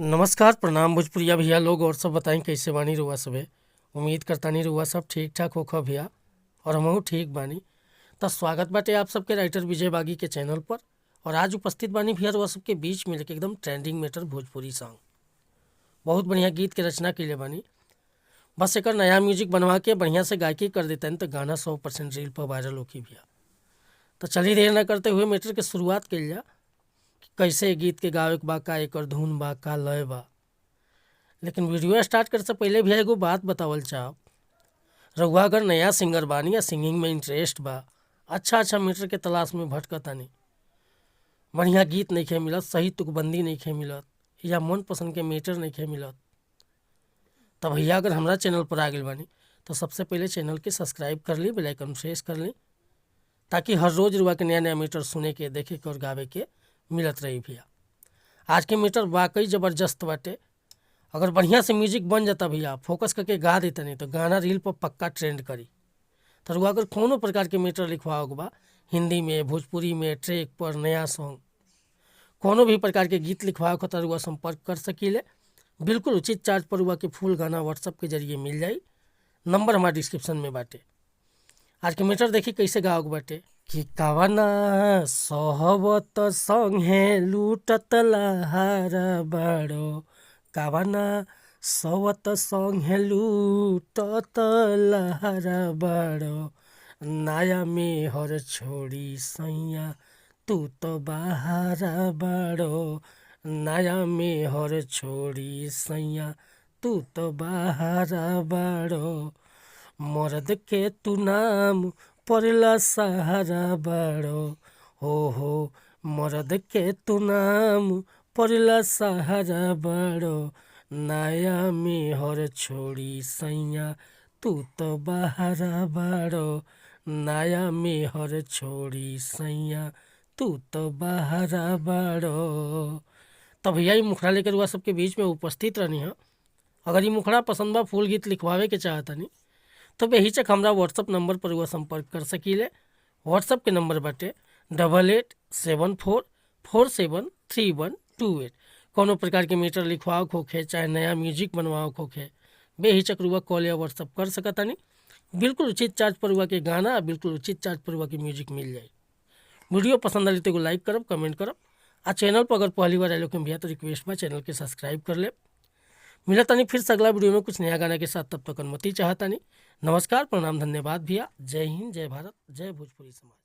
नमस्कार प्रणाम भोजपुरिया भैया लोग और सब बताएं कैसे बानी रुआ सबे। उम्मीद करता नहीं रुआ सब ठीक ठाक होखा भैया और हमहू ठीक बानी। तो स्वागत बाटे आप सबके राइटर विजय बागी के चैनल पर। और आज उपस्थित बानी भैया रुआ सबके बीच में लेके एकदम ट्रेंडिंग मैटर भोजपुरी सॉन्ग। बहुत बढ़िया गीत के रचना के लिए बानी। बस एक नया म्यूजिक बनवा के बढ़िया से गायकी कर देते हैं तो गाना 100% रील पर वायरल होगी भैया। तो चलिए देर न करते हुए मैटर के शुरुआत कल जा। कैसे गीत के गावे के बा, का एकर धुन बा, का लय बा। लेकिन वीडियो स्टार्ट करे से पहले भी एगो बात बतावल चाहब। रउआ अगर नया सिंगर बानी या सिंगिंग में इंटरेस्ट बा, अच्छा मीटर के तलाश में भटकतानी, बढ़िया गीत नहीं मिलत, सही तुकबंदी नहीं मिलत या मन पसंद के मीटर नहीं मिलत, तब भैया अगर हमारा चैनल पर आ गए बानी तो सबसे पहले चैनल के सब्सक्राइब कर ली, बेल आइकन प्रेस कर ली, ताकि हर रोज़ रुआ के नया नया मीटर सुने के, देखे के और गावे के मिलत रही भैया। आज के मीटर वाकई ज़बरदस्त बाटे। अगर बढ़िया से म्यूजिक बन जाता भैया, फोकस करके गा देता नहीं तो गाना रील पर पक्का ट्रेंड करी। तो रुआ अगर कोनो प्रकार के मीटर लिखवाओगे बा, हिंदी में, भोजपुरी में, ट्रैक पर, नया सॉन्ग, कोनो भी प्रकार के गीत लिखवाओ तो रुआ संपर्क कर सकीले। बिल्कुल उचित चार्ज पर रुआ के फुल गाना व्हाट्सअप के जरिए मिल जाई। नंबर हमारे डिस्क्रिप्शन में बाटे। आज के मीटर देखी कैसे गाओगे बाटे कि कावना सोहबत संगे लूटत लहारा बाड़ो, कावना सोवत संगे लूटत लहारा बाड़ो, नया में हर छोड़ी सैया तू तो बाहरा बाड़ो, नया में हर छोड़ी सैया तू तो बाहरा बाड़ो, मर्द के तू नाम पड़ला सहारा बाड़ो, हो मर्द के तू नाम पड़ला सहारा बाड़ो, नया में हर छोड़ी सैया तू तो बाहरा बाड़ो, नया में हर छोड़ी सैया तू तो बाहरा बाड़ो। तो भैया ये मुखड़ा लेकर हुआ सबके बीच में उपस्थित रहनी है। अगर ये मुखड़ा पसंद बा, फूल गीत लिखवावे के चाहता नहीं तो बेहिचक हमरा व्हाट्सअप नंबर पर हुआ संपर्क कर सकीले। व्हाट्सअप के नंबर बाटे 8874473128। कोनो प्रकार के मीटर लिखवाओ खोखे, चाहे नया म्यूजिक बनवाओ खोखे, बेहिचक रुआ कॉल या व्हाट्सअप कर सकता नहीं। बिल्कुल उचित चार्ज पर हुआ के गाना, बिल्कुल उचित चार्ज पर हुआ के म्यूजिक मिल जाए। वीडियो पसंद आई तो लाइक करब, कमेंट करब। आ चैनल पर अगर पहली बार आए भैया तो रिक्वेस्ट बा चैनल के सब्सक्राइब कर ले। मिला तानी फिर से अगला वीडियो में कुछ नया गाना के साथ, तब तक अनुमति चाहता नहीं। नमस्कार प्रणाम धन्यवाद भैया। जय हिंद, जय भारत, जय भोजपुरी समाज।